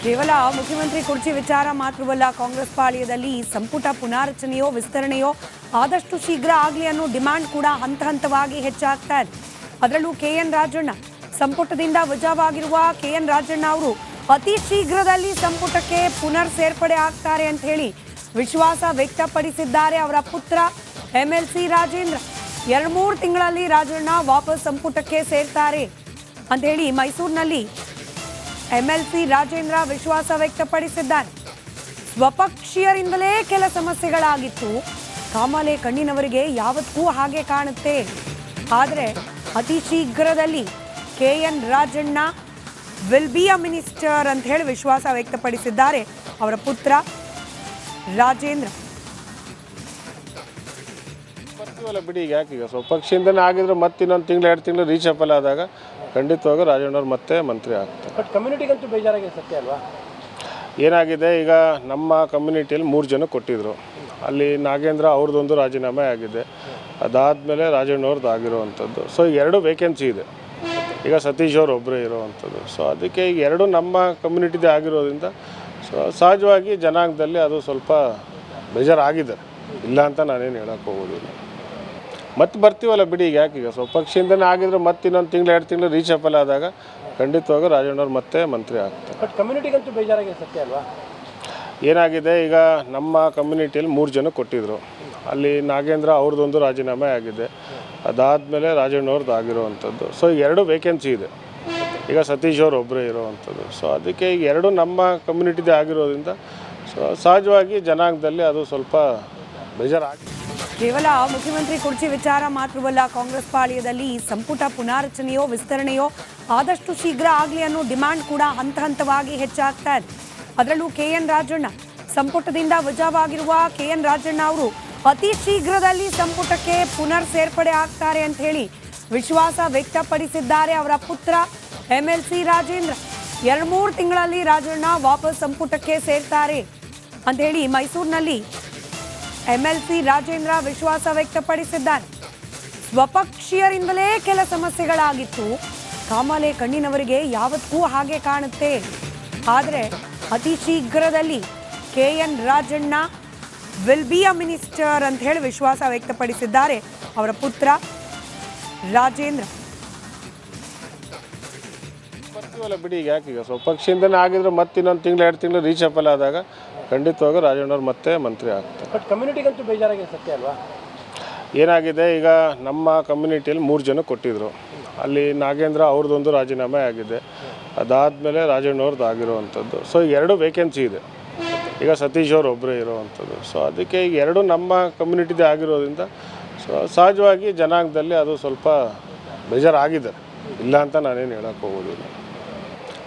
ಕೇವಲ ಮುಖ್ಯಮಂತ್ರಿ ಕುರ್ಚಿ ವಿಚಾರ ಮಾತ್ರವಲ್ಲ, ಕಾಂಗ್ರೆಸ್ ಪಾಳ್ಯದಲ್ಲಿ ಸಂಪುಟ ಪುನಾರಚನೆಯೋ ವಿಸ್ತರಣೆಯೋ ಆದಷ್ಟು ಶೀಘ್ರ ಆಗಲಿ ಅನ್ನೋ ಡಿಮಾಂಡ್ ಕೂಡ ಹಂತ ಹಂತವಾಗಿ ಹೆಚ್ಚಾಗ್ತಾ ಇದೆ. ಅದರಲ್ಲೂ ಕೆಎನ್ ರಾಜಣ್ಣ ಸಂಪುಟದಿಂದ ವಜಾವಾಗಿರುವ ಕೆಎನ್ ರಾಜಣ್ಣ ಅವರು ಅತಿ ಶೀಘ್ರದಲ್ಲಿ ಸಂಪುಟಕ್ಕೆ ಪುನರ್ ಸೇರ್ಪಡೆ ಆಗ್ತಾರೆ ಅಂತ ಹೇಳಿ ವಿಶ್ವಾಸ ವ್ಯಕ್ತಪಡಿಸಿದ್ದಾರೆ ಅವರ ಪುತ್ರ ಎಂಎಲ್ಸಿ ರಾಜೇಂದ್ರ. 2-3 ತಿಂಗಳಲ್ಲಿ ರಾಜಣ್ಣ ವಾಪಸ್ ಸಂಪುಟಕ್ಕೆ ಸೇರ್ತಾರೆ ಅಂತ ಹೇಳಿ ಮೈಸೂರಿನಲ್ಲಿ ಎಂಎಲ್ಸಿ ರಾಜೇಂದ್ರ ವಿಶ್ವಾಸ ವ್ಯಕ್ತಪಡಿಸಿದ್ದಾರೆ. ಸ್ವಪಕ್ಷೀಯರಿಂದಲೇ ಕೆಲ ಸಮಸ್ಯೆಗಳಾಗಿತ್ತು. ಕಾಮಾಲೆ ಕಣ್ಣಿನವರಿಗೆ ಯಾವತ್ತೂ ಹಾಗೆ ಕಾಣುತ್ತೆ. ಆದರೆ ಅತಿ ಶೀಘ್ರದಲ್ಲಿ KN Rajanna will be a minister ಅಂತ ಹೇಳಿ ವಿಶ್ವಾಸ ವ್ಯಕ್ತಪಡಿಸಿದ್ದಾರೆ ಅವರ ಪುತ್ರ ರಾಜೇಂದ್ರ. ಬರ್ತೀವಲ್ಲ ಬಿಡಿ, ಈಗ ಯಾಕೀಗ ಸ್ವಪಕ್ಷಿಯಿಂದನೇ ಆಗಿದ್ರೆ ಮತ್ತೆ ಇನ್ನೊಂದು ತಿಂಗಳು 2 ತಿಂಗಳು ರೀಚಪಲ್ ಆದಾಗ ಖಂಡಿತವಾಗಿ ರಾಜಣ್ಣವ್ರು ಮತ್ತೆ ಮಂತ್ರಿ ಆಗ್ತಾರೆ. ಬಟ್ ಕಮ್ಯುನಿಟಿಗಂತೂ ಬೇಜಾರಾಗಿದೆ ಸತ್ಯ ಅಲ್ವಾ? ಏನಾಗಿದೆ, ಈಗ ನಮ್ಮ ಕಮ್ಯುನಿಟಿಯಲ್ಲಿ 3 ಜನ ಕೊಟ್ಟಿದ್ರು. ಅಲ್ಲಿ ನಾಗೇಂದ್ರ ಅವ್ರದ್ದೊಂದು ರಾಜೀನಾಮೆ ಆಗಿದೆ, ಅದಾದಮೇಲೆ ರಾಜಣ್ಣವ್ರದ್ದು ಆಗಿರೋವಂಥದ್ದು. ಸೊ ಈಗ 2 ವೇಕೆನ್ಸಿ ಇದೆ. ಈಗ ಸತೀಶ್ ಅವ್ರು ಒಬ್ಬರೇ ಇರೋವಂಥದ್ದು. ಸೊ ಅದಕ್ಕೆ ಈಗ 2 ನಮ್ಮ ಕಮ್ಯುನಿಟಿದೇ ಆಗಿರೋದ್ರಿಂದ ಸೊ ಸಹಜವಾಗಿ ಜನಾಂಗದಲ್ಲಿ ಅದು ಸ್ವಲ್ಪ ಬೇಜಾರಾಗಿದೆ, ಇಲ್ಲ ಅಂತ ನಾನೇನು ಹೇಳೋಕ್ಕೆ ಹೋಗೋದಿಲ್ಲ. ಮತ್ತೆ ಬರ್ತೀವಲ್ಲ ಬಿಡಿ, ಈಗ ಯಾಕೀಗ ಸ್ವಪಕ್ಷಿಯಿಂದನೇ ಆಗಿದ್ರೆ ಮತ್ತೆ ಇನ್ನೊಂದು ತಿಂಗಳು 2 ತಿಂಗಳು ರೀಚಪಲ್ ಆದಾಗ ಖಂಡಿತವಾಗಿ ರಾಜಣ್ಣವ್ರು ಮತ್ತೆ ಮಂತ್ರಿ ಆಗ್ತಾರೆ. ಬಟ್ ಕಮ್ಯುನಿಟಿಗಂತೂ ಬೇಜಾರಾಗಿದೆ ಸತ್ಯ ಅಲ್ವಾ? ಏನಾಗಿದೆ, ಈಗ ನಮ್ಮ ಕಮ್ಯುನಿಟಿಯಲ್ಲಿ 3 ಜನ ಕೊಟ್ಟಿದ್ರು. ಅಲ್ಲಿ ನಾಗೇಂದ್ರ ಅವ್ರದ್ದೊಂದು ರಾಜೀನಾಮೆ ಆಗಿದೆ, ಅದಾದಮೇಲೆ ರಾಜಣ್ಣವ್ರದ್ದು ಆಗಿರೋವಂಥದ್ದು. ಸೊ ಈಗ 2 ವೇಕೆನ್ಸಿ ಇದೆ. ಈಗ ಸತೀಶ್ ಅವ್ರು ಒಬ್ಬರೇ ಇರೋವಂಥದ್ದು. ಸೊ ಅದಕ್ಕೆ ಈಗ 2 ನಮ್ಮ ಕಮ್ಯುನಿಟಿದೇ ಆಗಿರೋದ್ರಿಂದ ಸೊ ಸಹಜವಾಗಿ ಜನಾಂಗದಲ್ಲಿ ಅದು ಸ್ವಲ್ಪ ಬೇಜಾರಾಗಿದೆ. ಕೇವಲ ಮುಖ್ಯಮಂತ್ರಿ ಕುರ್ಚಿ ವಿಚಾರ ಮಾತ್ರವಲ್ಲ, ಕಾಂಗ್ರೆಸ್ ಪಾಳ್ಯದಲ್ಲಿ ಸಂಪುಟ ಪುನಾರಚನೆಯೋ ವಿಸ್ತರಣೆಯೋ ಆದಷ್ಟು ಶೀಘ್ರ ಆಗಲಿ ಅನ್ನೋ ಡಿಮಾಂಡ್ ಕೂಡ ಹಂತ ಹಂತವಾಗಿ ಹೆಚ್ಚಾಗ್ತಾ ಇದೆ. ಅದರಲ್ಲೂ ಕೆಎನ್ ರಾಜಣ್ಣ ಸಂಪುಟದಿಂದ ವಜಾವಾಗಿರುವ ಕೆಎನ್ ರಾಜಣ್ಣ ಅವರು ಅತಿ ಶೀಘ್ರದಲ್ಲಿ ಸಂಪುಟಕ್ಕೆ ಪುನರ್ ಸೇರ್ಪಡೆ ಆಗ್ತಾರೆ ಅಂತ ಹೇಳಿ ವಿಶ್ವಾಸ ವ್ಯಕ್ತಪಡಿಸಿದ್ದಾರೆ ಅವರ ಪುತ್ರ ಎಂಎಲ್ಸಿ ರಾಜೇಂದ್ರ. 2-3 ತಿಂಗಳಲ್ಲಿ ರಾಜಣ್ಣ ವಾಪಸ್ ಸಂಪುಟಕ್ಕೆ ಸೇರ್ತಾರೆ ಅಂತ ಹೇಳಿ ಮೈಸೂರಿನಲ್ಲಿ ಎಂಎಲ್ಸಿ ರಾಜೇಂದ್ರ ವಿಶ್ವಾಸ ವ್ಯಕ್ತಪಡಿಸಿದ್ದಾರೆ. ಸ್ವಪಕ್ಷೀಯರಿಂದಲೇ ಕೆಲ ಸಮಸ್ಯೆಗಳಾಗಿತ್ತು. ಕಾಮಾಲೆ ಕಣ್ಣಿನವರಿಗೆ ಯಾವತ್ತೂ ಹಾಗೆ ಕಾಣುತ್ತೆ. ಆದರೆ ಅತಿ ಶೀಘ್ರದಲ್ಲಿ KN Rajanna will be a minister ಅಂತ ಹೇಳಿ ವಿಶ್ವಾಸ ವ್ಯಕ್ತಪಡಿಸಿದ್ದಾರೆ ಅವರ ಪುತ್ರ ರಾಜೇಂದ್ರ. ಬರ್ತೀವಲ್ಲ ಬಿಡಿ, ಈಗ ಯಾಕೀಗ ಸ್ವಪಕ್ಷಿಯಿಂದನೇ ಆಗಿದ್ರೆ ಮತ್ತೆ ಇನ್ನೊಂದು ತಿಂಗಳು 2 ತಿಂಗಳು ರೀಚಪಲ್ ಆದಾಗ ಖಂಡಿತವಾಗಿ ರಾಜಣ್ಣವ್ರು ಮತ್ತೆ ಮಂತ್ರಿ ಆಗ್ತಾರೆ. ಬಟ್ ಕಮ್ಯುನಿಟಿಗಂತೂ ಬೇಜಾರಾಗಿದೆ ಸತ್ಯ ಅಲ್ವಾ? ಏನಾಗಿದೆ, ಈಗ ನಮ್ಮ ಕಮ್ಯುನಿಟಿಯಲ್ಲಿ 3 ಜನ ಕೊಟ್ಟಿದ್ರು. ಅಲ್ಲಿ ನಾಗೇಂದ್ರ ಅವ್ರದ್ದೊಂದು ರಾಜೀನಾಮೆ ಆಗಿದೆ, ಅದಾದಮೇಲೆ ರಾಜಣ್ಣವ್ರದ್ದು ಆಗಿರೋವಂಥದ್ದು. ಸೊ ಈಗ 2 ವೇಕೆನ್ಸಿ ಇದೆ. ಈಗ ಸತೀಶ್ ಅವ್ರು ಒಬ್ಬರೇ ಇರೋವಂಥದ್ದು. ಸೊ ಅದಕ್ಕೆ ಈಗ 2 ನಮ್ಮ ಕಮ್ಯುನಿಟಿದೇ ಆಗಿರೋದ್ರಿಂದ ಸೊ ಸಹಜವಾಗಿ ಜನಾಂಗದಲ್ಲಿ ಅದು ಸ್ವಲ್ಪ ಬೇಜಾರಾಗಿದೆ, ಇಲ್ಲ ಅಂತ ನಾನೇನು ಹೇಳೋಕ್ಕೆ ಹೋಗೋದಿಲ್ಲ.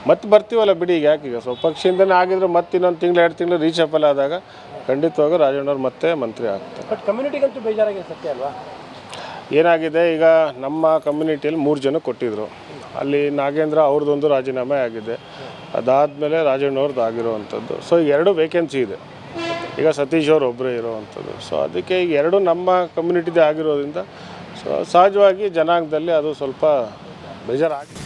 ಮತ್ತೆ ಬರ್ತೀವಲ್ಲ ಬಿಡಿ, ಈಗ ಯಾಕೀಗ ಸ್ವಪಕ್ಷಿಯಿಂದನೇ ಆಗಿದ್ರೆ ಮತ್ತೆ ಇನ್ನೊಂದು ತಿಂಗಳು 2 ತಿಂಗಳು ರೀಚಪಲ್ ಆದಾಗ ಖಂಡಿತವಾಗಿ ರಾಜಣ್ಣವ್ರು ಮತ್ತೆ ಮಂತ್ರಿ ಆಗ್ತಾರೆ. ಬಟ್ ಕಮ್ಯುನಿಟಿಗಂತೂ ಬೇಜಾರಾಗಿದೆ ಸತ್ಯ ಅಲ್ವಾ? ಏನಾಗಿದೆ, ಈಗ ನಮ್ಮ ಕಮ್ಯುನಿಟಿಯಲ್ಲಿ 3 ಜನ ಕೊಟ್ಟಿದ್ರು. ಅಲ್ಲಿ ನಾಗೇಂದ್ರ ಅವ್ರದ್ದೊಂದು ರಾಜೀನಾಮೆ ಆಗಿದೆ, ಅದಾದಮೇಲೆ ರಾಜಣ್ಣವ್ರದ್ದು ಆಗಿರೋವಂಥದ್ದು. ಸೊ ಈಗ 2 ವೇಕೆನ್ಸಿ ಇದೆ. ಈಗ ಸತೀಶ್ ಅವ್ರು ಒಬ್ಬರೇ ಇರೋವಂಥದ್ದು. ಸೊ ಅದಕ್ಕೆ ಈಗ 2 ನಮ್ಮ ಕಮ್ಯುನಿಟಿದೇ ಆಗಿರೋದ್ರಿಂದ ಸೊ ಸಹಜವಾಗಿ ಜನಾಂಗದಲ್ಲಿ ಅದು ಸ್ವಲ್ಪ ಬೇಜಾರಾಗಿದೆ.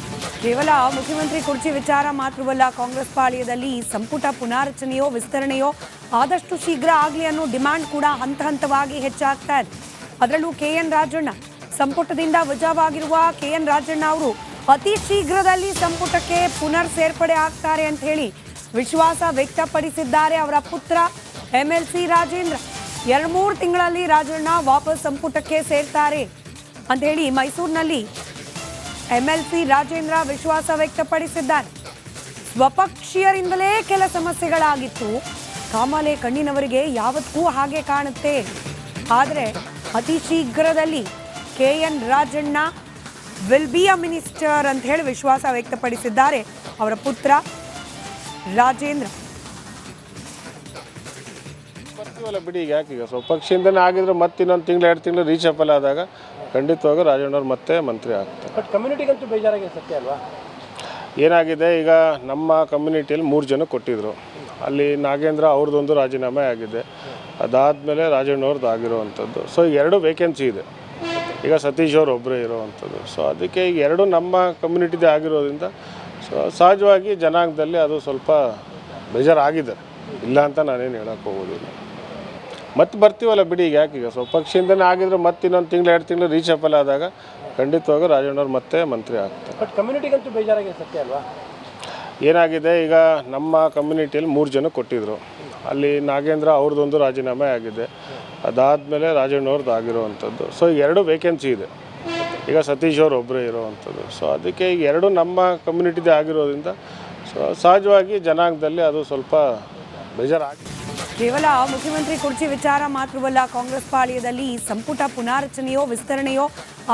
ಕೇವಲ ಮುಖ್ಯಮಂತ್ರಿ ಕುರ್ಚಿ ವಿಚಾರ ಮಾತ್ರವಲ್ಲ, ಕಾಂಗ್ರೆಸ್ ಪಾಳ್ಯದಲ್ಲಿ ಸಂಪುಟ ಪುನಾರಚನೆಯೋ ವಿಸ್ತರಣೆಯೋ ಆದಷ್ಟು ಶೀಘ್ರ ಆಗಲಿ ಅನ್ನೋ ಡಿಮಾಂಡ್ ಕೂಡ ಹಂತ ಹಂತವಾಗಿ ಹೆಚ್ಚಾಗ್ತಾ ಇದೆ. ಅದರಲ್ಲೂ ಕೆಎನ್ ರಾಜಣ್ಣ ಸಂಪುಟದಿಂದ ವಜಾವಾಗಿರುವ ಕೆಎನ್ ರಾಜಣ್ಣ ಅವರು ಅತಿ ಶೀಘ್ರದಲ್ಲಿ ಸಂಪುಟಕ್ಕೆ ಪುನರ್ ಸೇರ್ಪಡೆ ಆಗ್ತಾರೆ ಅಂತ ಹೇಳಿ ವಿಶ್ವಾಸ ವ್ಯಕ್ತಪಡಿಸಿದ್ದಾರೆ ಅವರ ಪುತ್ರ ಎಂಎಲ್ಸಿ ರಾಜೇಂದ್ರ. 2-3 ತಿಂಗಳಲ್ಲಿ ರಾಜಣ್ಣ ವಾಪಸ್ ಸಂಪುಟಕ್ಕೆ ಸೇರ್ತಾರೆ ಅಂತ ಹೇಳಿ ಮೈಸೂರಿನಲ್ಲಿ ಎಂಎಲ್ಸಿ ರಾಜೇಂದ್ರ ವಿಶ್ವಾಸ ವ್ಯಕ್ತಪಡಿಸಿದ್ದಾರೆ. ಸ್ವಪಕ್ಷೀಯರಿಂದಲೇ ಕೆಲ ಸಮಸ್ಯೆಗಳಾಗಿತ್ತು. ಕಾಮಾಲೆ ಕಣ್ಣಿನವರಿಗೆ ಯಾವತ್ತೂ ಹಾಗೆ ಕಾಣುತ್ತೆ. ಆದರೆ ಅತಿ ಶೀಘ್ರದಲ್ಲಿ KN Rajanna will be a minister ಅಂತ ಹೇಳಿ ವಿಶ್ವಾಸ ವ್ಯಕ್ತಪಡಿಸಿದ್ದಾರೆ ಅವರ ಪುತ್ರ ರಾಜೇಂದ್ರ. ಬರ್ತೀವಲ್ಲ ಬಿಡಿ, ಈಗ ಯಾಕೀಗ ಸ್ವಪಕ್ಷಿಯಿಂದನೇ ಆಗಿದ್ರೆ ಮತ್ತೆ ಇನ್ನೊಂದು ತಿಂಗಳು 2 ತಿಂಗಳು ರೀಚಪಲ್ ಆದಾಗ ಖಂಡಿತವಾಗಿ ರಾಜಣ್ಣವ್ರು ಮತ್ತೆ ಮಂತ್ರಿ ಆಗ್ತಾರೆ. ಬಟ್ ಕಮ್ಯುನಿಟಿಗಂತೂ ಬೇಜಾರಾಗಿದೆ ಸತ್ಯ ಅಲ್ವಾ? ಏನಾಗಿದೆ, ಈಗ ನಮ್ಮ ಕಮ್ಯುನಿಟಿಯಲ್ಲಿ 3 ಜನ ಕೊಟ್ಟಿದ್ರು. ಅಲ್ಲಿ ನಾಗೇಂದ್ರ ಅವ್ರದ್ದೊಂದು ರಾಜೀನಾಮೆ ಆಗಿದೆ, ಅದಾದಮೇಲೆ ರಾಜಣ್ಣವ್ರದ್ದು ಆಗಿರೋವಂಥದ್ದು. ಸೊ ಈಗ 2 ವೇಕೆನ್ಸಿ ಇದೆ. ಈಗ ಸತೀಶ್ ಅವ್ರು ಒಬ್ಬರೇ ಇರೋವಂಥದ್ದು. ಸೊ ಅದಕ್ಕೆ ಈಗ 2 ನಮ್ಮ ಕಮ್ಯುನಿಟಿದೇ ಆಗಿರೋದ್ರಿಂದ ಸೊ ಸಹಜವಾಗಿ ಜನಾಂಗದಲ್ಲಿ ಅದು ಸ್ವಲ್ಪ ಬೇಜಾರಾಗಿದ್ದಾರೆ, ಇಲ್ಲ ಅಂತ ನಾನೇನು ಹೇಳೋಕ್ಕೆ ಹೋಗೋದಿಲ್ಲ. ಮತ್ತೆ ಬರ್ತೀವಲ್ಲ ಬಿಡಿ, ಈಗ ಯಾಕೆ ಈಗ ಸ್ವಪಕ್ಷದಿಂದನೇ ಆಗಿದ್ರೆ ಮತ್ತೆ ಇನ್ನೊಂದು ತಿಂಗಳು 2 ತಿಂಗಳು ರೀಚಪಲ್ ಆದಾಗ ಖಂಡಿತವಾಗಿ ರಾಜಣ್ಣವ್ರು ಮತ್ತೆ ಮಂತ್ರಿ ಆಗ್ತಾರೆ. ಬಟ್ ಕಮ್ಯುನಿಟಿಗಂತೂ ಬೇಜಾರಾಗಿದೆ ಸತ್ಯ ಅಲ್ವಾ? ಏನಾಗಿದೆ, ಈಗ ನಮ್ಮ ಕಮ್ಯುನಿಟಿಯಲ್ಲಿ 3 ಜನ ಕೊಟ್ಟಿದ್ದರು. ಅಲ್ಲಿ ನಾಗೇಂದ್ರ ಅವ್ರದ್ದೊಂದು ರಾಜೀನಾಮೆ ಆಗಿದೆ, ಅದಾದಮೇಲೆ ರಾಜಣ್ಣವ್ರದ್ದು ಆಗಿರೋವಂಥದ್ದು. ಸೊ 2 ವೇಕೆನ್ಸಿ ಇದೆ, ಈಗ ಸತೀಶ್ ಅವ್ರು ಒಬ್ಬರೇ ಇರೋವಂಥದ್ದು. ಸೊ ಅದಕ್ಕೆ ಈಗ 2 ನಮ್ಮ ಕಮ್ಯುನಿಟಿದೇ ಆಗಿರೋದ್ರಿಂದ ಸೊ ಸಹಜವಾಗಿ ಜನಾಂಗದಲ್ಲಿ ಅದು ಸ್ವಲ್ಪ ಬೇಜಾರಾಗಿದೆ. ಕೇವಲ ಮುಖ್ಯಮಂತ್ರಿ ಕುರ್ಚಿ ವಿಚಾರ ಮಾತ್ರವಲ್ಲ, ಕಾಂಗ್ರೆಸ್ ಪಾಳ್ಯದಲ್ಲಿ ಸಂಪುಟ ಪುನಾರಚನೆಯೋ ವಿಸ್ತರಣೆಯೋ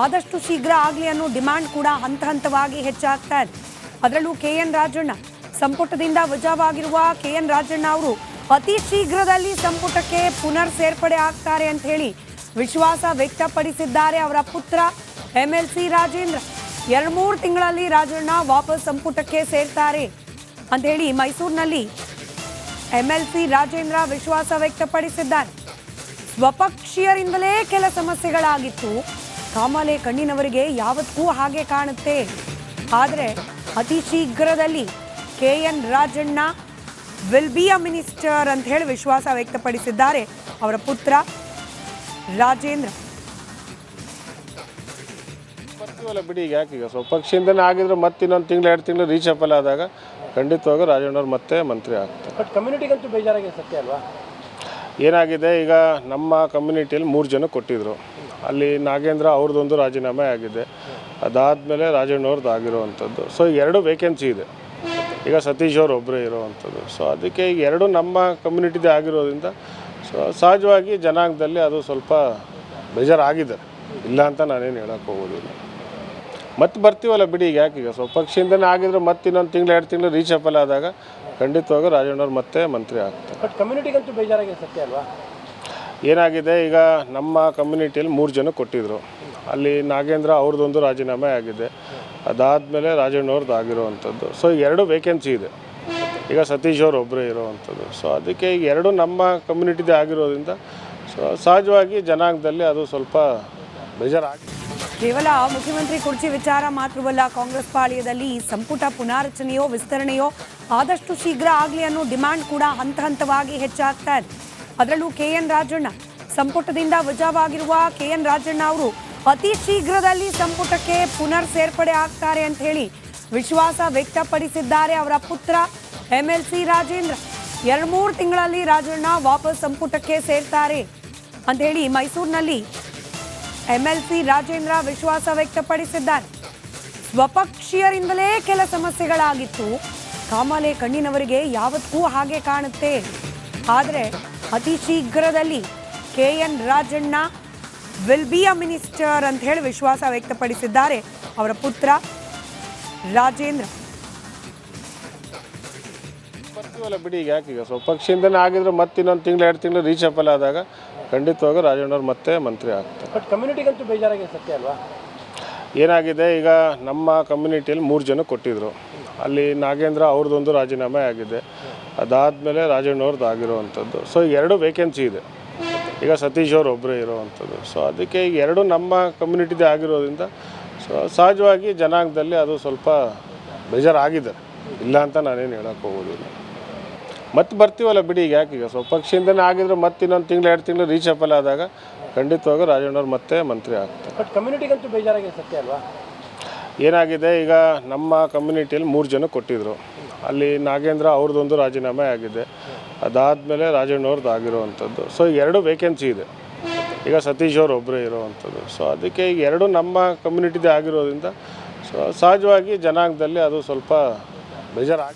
ಆದಷ್ಟು ಶೀಘ್ರ ಆಗಲಿ ಅನ್ನೋ ಡಿಮ್ಯಾಂಡ್ ಕೂಡ ಹಂತ ಹಂತವಾಗಿ ಹೆಚ್ಚಾಗ್ತಾ ಇದೆ. ಅದರಲ್ಲೂ KN ರಾಜಣ್ಣ ಸಂಪುಟದಿಂದ ವಜಾವಾಗಿರುವ KN ರಾಜಣ್ಣ ಅವರು ಅತಿ ಶೀಘ್ರದಲ್ಲಿ ಸಂಪುಟಕ್ಕೆ ಪುನರ್ ಸೇರ್ಪಡೆ ಆಗ್ತಾರೆ ಅಂತ ಹೇಳಿ ವಿಶ್ವಾಸ ವ್ಯಕ್ತಪಡಿಸಿದ್ದಾರೆ ಅವರ ಪುತ್ರ MLC ರಾಜೇಂದ್ರ. 2-3 ತಿಂಗಳಲ್ಲಿ ರಾಜಣ್ಣ ವಾಪಸ್ ಸಂಪುಟಕ್ಕೆ ಸೇರ್ತಾರೆ ಅಂತ ಹೇಳಿ ಮೈಸೂರಿನಲ್ಲಿ MLC ರಾಜೇಂದ್ರ ವಿಶ್ವಾಸ ವ್ಯಕ್ತಪಡಿಸಿದ್ದಾರೆ. ಸ್ವಪಕ್ಷೀಯರಿಂದಲೇ ಕೆಲ ಸಮಸ್ಯೆಗಳಾಗಿತ್ತು, ಕಾಮಾಲೆ ಕಣ್ಣಿನವರಿಗೆ ಯಾವತ್ತೂ ಹಾಗೆ ಕಾಣುತ್ತೆ. ಆದರೆ ಅತಿ ಶೀಘ್ರದಲ್ಲಿ KN Rajanna will be a minister ಅಂತ ಹೇಳಿ ವಿಶ್ವಾಸ ವ್ಯಕ್ತಪಡಿಸಿದ್ದಾರೆ ಅವರ ಪುತ್ರ ರಾಜೇಂದ್ರ. ಬರ್ತೀವಲ್ಲ ಬಿಡಿ, ಈಗ ಯಾಕೆ ಈಗ ಸ್ವಪಕ್ಷದಿಂದನೇ ಆಗಿದ್ರೆ ಮತ್ತೆ ಇನ್ನೊಂದು ತಿಂಗಳು 2 ತಿಂಗಳು ರೀಚಪಲ್ ಆದಾಗ ಖಂಡಿತವಾಗಿ ರಾಜಣ್ಣವ್ರು ಮತ್ತೆ ಮಂತ್ರಿ ಆಗ್ತಾರೆ. ಬಟ್ ಕಮ್ಯುನಿಟಿಗಂತೂ ಬೇಜಾರಾಗಿದೆ ಸತ್ಯ ಅಲ್ವಾ? ಏನಾಗಿದೆ, ಈಗ ನಮ್ಮ ಕಮ್ಯುನಿಟಿಯಲ್ಲಿ 3 ಜನ ಕೊಟ್ಟಿದ್ದರು. ಅಲ್ಲಿ ನಾಗೇಂದ್ರ ಅವ್ರದ್ದೊಂದು ರಾಜೀನಾಮೆ ಆಗಿದೆ, ಅದಾದಮೇಲೆ ರಾಜಣ್ಣವ್ರದ್ದು ಆಗಿರೋವಂಥದ್ದು. ಸೊ 2 ವೇಕೆನ್ಸಿ ಇದೆ, ಈಗ ಸತೀಶ್ ಅವ್ರು ಒಬ್ಬರೇ ಇರೋವಂಥದ್ದು. ಸೊ ಅದಕ್ಕೆ ಈಗ 2 ನಮ್ಮ ಕಮ್ಯುನಿಟಿದೇ ಆಗಿರೋದ್ರಿಂದ ಸೊ ಸಹಜವಾಗಿ ಜನಾಂಗದಲ್ಲಿ ಅದು ಸ್ವಲ್ಪ ಬೇಜಾರಾಗಿದ್ದಾರೆ, ಇಲ್ಲ ಅಂತ ನಾನೇನು ಹೇಳೋಕ್ಕೆ ಹೋಗೋದಿಲ್ಲ. ಮತ್ತೆ ಬರ್ತೀವಲ್ಲ ಬಿಡಿ, ಈಗ ಯಾಕೆ ಈಗ ಸ್ವಪಕ್ಷದಿಂದನೇ ಆಗಿದ್ರೆ ಮತ್ತೆ ಇನ್ನೊಂದು ತಿಂಗಳು 2 ತಿಂಗಳು ರೀಚಪಲ್ ಆದಾಗ ಖಂಡಿತವಾಗಿ ರಾಜಣ್ಣವ್ರು ಮತ್ತೆ ಮಂತ್ರಿ ಆಗ್ತಾರೆ. ಬಟ್ ಕಮ್ಯುನಿಟಿಗಂತೂ ಬೇಜಾರಾಗಿದೆ ಸತ್ಯ ಅಲ್ವಾ? ಏನಾಗಿದೆ, ಈಗ ನಮ್ಮ ಕಮ್ಯುನಿಟಿಯಲ್ಲಿ 3 ಜನ ಕೊಟ್ಟಿದ್ದರು. ಅಲ್ಲಿ ನಾಗೇಂದ್ರ ಅವ್ರದ್ದೊಂದು ರಾಜೀನಾಮೆ ಆಗಿದೆ, ಅದಾದಮೇಲೆ ರಾಜಣ್ಣವ್ರದ್ದು ಆಗಿರೋವಂಥದ್ದು. ಸೊ 2 ವೇಕೆನ್ಸಿ ಇದೆ, ಈಗ ಸತೀಶ್ ಅವ್ರು ಒಬ್ಬರೇ ಇರೋವಂಥದ್ದು. ಸೊ ಅದಕ್ಕೆ ಈಗ 2 ನಮ್ಮ ಕಮ್ಯುನಿಟಿದೇ ಆಗಿರೋದ್ರಿಂದ ಸೊ ಸಹಜವಾಗಿ ಜನಾಂಗದಲ್ಲಿ ಅದು ಸ್ವಲ್ಪ ಬೇಜಾರಾಗಿದೆ. ಕೇವಲ ಮುಖ್ಯಮಂತ್ರಿ ಕುರ್ಚಿ ವಿಚಾರ ಮಾತ್ರವಲ್ಲ, ಕಾಂಗ್ರೆಸ್ ಪಾಳ್ಯದಲ್ಲಿ ಸಂಪುಟ ಪುನಾರಚನೆಯೋ ವಿಸ್ತರಣೆಯೋ ಆದಷ್ಟು ಶೀಘ್ರ ಆಗಲಿ ಅನ್ನೋ ಡಿಮ್ಯಾಂಡ್ ಕೂಡ ಹಂತ ಹಂತವಾಗಿ ಹೆಚ್ಚಾಗ್ತಾ ಇದೆ. ಅದರಲ್ಲೂ KN ರಾಜಣ್ಣ ಸಂಪುಟದಿಂದ ವಜಾವಾಗಿರುವ KN ರಾಜಣ್ಣ ಅವರು ಅತಿ ಶೀಘ್ರದಲ್ಲಿ ಸಂಪುಟಕ್ಕೆ ಪುನರ್ ಸೇರ್ಪಡೆ ಆಗ್ತಾರೆ ಅಂತ ಹೇಳಿ ವಿಶ್ವಾಸ ವ್ಯಕ್ತಪಡಿಸಿದ್ದಾರೆ ಅವರ ಪುತ್ರ MLC ರಾಜೇಂದ್ರ. 2-3 ತಿಂಗಳಲ್ಲಿ ರಾಜಣ್ಣ ವಾಪಸ್ ಸಂಪುಟಕ್ಕೆ ಸೇರ್ತಾರೆ ಅಂತ ಹೇಳಿ ಮೈಸೂರಿನಲ್ಲಿ MLC ರಾಜೇಂದ್ರ ವಿಶ್ವಾಸ ವ್ಯಕ್ತಪಡಿಸಿದ್ದಾರೆ. ಸ್ವಪಕ್ಷೀಯರಿಂದಲೇ ಕೆಲ ಸಮಸ್ಯೆಗಳಾಗಿತ್ತು, ಕಾಮಾಲೆ ಕಣ್ಣಿನವರಿಗೆ ಯಾವತ್ತೂ ಹಾಗೆ ಕಾಣುತ್ತೆ. ಆದರೆ ಅತಿ ಶೀಘ್ರದಲ್ಲಿ KN Rajanna will be a minister ಅಂತ ಹೇಳಿ ವಿಶ್ವಾಸ ವ್ಯಕ್ತಪಡಿಸಿದ್ದಾರೆ ಅವರ ಪುತ್ರ ರಾಜೇಂದ್ರ. ಬರ್ತೀವಲ್ಲ ಬಿಡಿ, ಈಗ ಯಾಕೆ ಈಗ ಸ್ವಪಕ್ಷದಿಂದನೇ ಆಗಿದ್ರೆ ಮತ್ತೆ ಇನ್ನೊಂದು ತಿಂಗಳು 2 ತಿಂಗಳು ರೀಚಪಲ್ ಆದಾಗ ಖಂಡಿತವಾಗಿ ರಾಜಣ್ಣವ್ರು ಮತ್ತೆ ಮಂತ್ರಿ ಆಗ್ತಾರೆ. ಬಟ್ ಕಮ್ಯುನಿಟಿಗಂತೂ ಬೇಜಾರಾಗಿದೆ ಸತ್ಯ ಅಲ್ವಾ? ಏನಾಗಿದೆ, ಈಗ ನಮ್ಮ ಕಮ್ಯುನಿಟಿಯಲ್ಲಿ 3 ಜನ ಕೊಟ್ಟಿದ್ದರು. ಅಲ್ಲಿ ನಾಗೇಂದ್ರ ಅವ್ರದ್ದೊಂದು ರಾಜೀನಾಮೆ ಆಗಿದೆ, ಅದಾದಮೇಲೆ ರಾಜಣ್ಣವ್ರದ್ದು ಆಗಿರೋವಂಥದ್ದು. ಸೊ 2 ವೇಕೆನ್ಸಿ ಇದೆ, ಈಗ ಸತೀಶ್ ಅವ್ರು ಒಬ್ಬರೇ ಇರೋವಂಥದ್ದು. ಸೊ ಅದಕ್ಕೆ ಈಗ 2 ನಮ್ಮ ಕಮ್ಯುನಿಟಿದೇ ಆಗಿರೋದ್ರಿಂದ ಸೊ ಸಹಜವಾಗಿ ಜನಾಂಗದಲ್ಲಿ ಅದು ಸ್ವಲ್ಪ ಬೇಜಾರಾಗಿದ್ದಾರೆ, ಇಲ್ಲ ಅಂತ ನಾನೇನು ಹೇಳೋಕ್ಕೆ ಹೋಗೋದಿಲ್ಲ. ಮತ್ತೆ ಬರ್ತೀವಲ್ಲ ಬಿಡಿ, ಈಗ ಯಾಕೆ ಈಗ ಸ್ವಪಕ್ಷದಿಂದನೇ ಆಗಿದ್ರೆ ಮತ್ತೆ ಇನ್ನೊಂದು ತಿಂಗಳು 2 ತಿಂಗಳು ರೀಚಪಲ್ ಆದಾಗ ಖಂಡಿತವಾಗಿ ರಾಜಣ್ಣವ್ರು ಮತ್ತೆ ಮಂತ್ರಿ ಆಗ್ತಾರೆ. ಬಟ್ ಕಮ್ಯುನಿಟಿಗಂತೂ ಬೇಜಾರಾಗಿದೆ ಸತ್ಯ ಅಲ್ವಾ? ಏನಾಗಿದೆ, ಈಗ ನಮ್ಮ ಕಮ್ಯುನಿಟಿಯಲ್ಲಿ 3 ಜನ ಕೊಟ್ಟಿದ್ದರು. ಅಲ್ಲಿ ನಾಗೇಂದ್ರ ಅವ್ರದ್ದೊಂದು ರಾಜೀನಾಮೆ ಆಗಿದೆ, ಅದಾದಮೇಲೆ ರಾಜಣ್ಣವ್ರದ್ದು ಆಗಿರೋವಂಥದ್ದು. ಸೊ 2 ವೇಕೆನ್ಸಿ ಇದೆ, ಈಗ ಸತೀಶ್ ಅವ್ರು ಒಬ್ಬರೇ ಇರೋವಂಥದ್ದು. ಸೊ ಅದಕ್ಕೆ ಈಗ 2 ನಮ್ಮ ಕಮ್ಯುನಿಟಿದೇ ಆಗಿರೋದ್ರಿಂದ ಸೊ ಸಹಜವಾಗಿ ಜನಾಂಗದಲ್ಲಿ ಅದು ಸ್ವಲ್ಪ ಬೇಜಾರಾಗಿದೆ.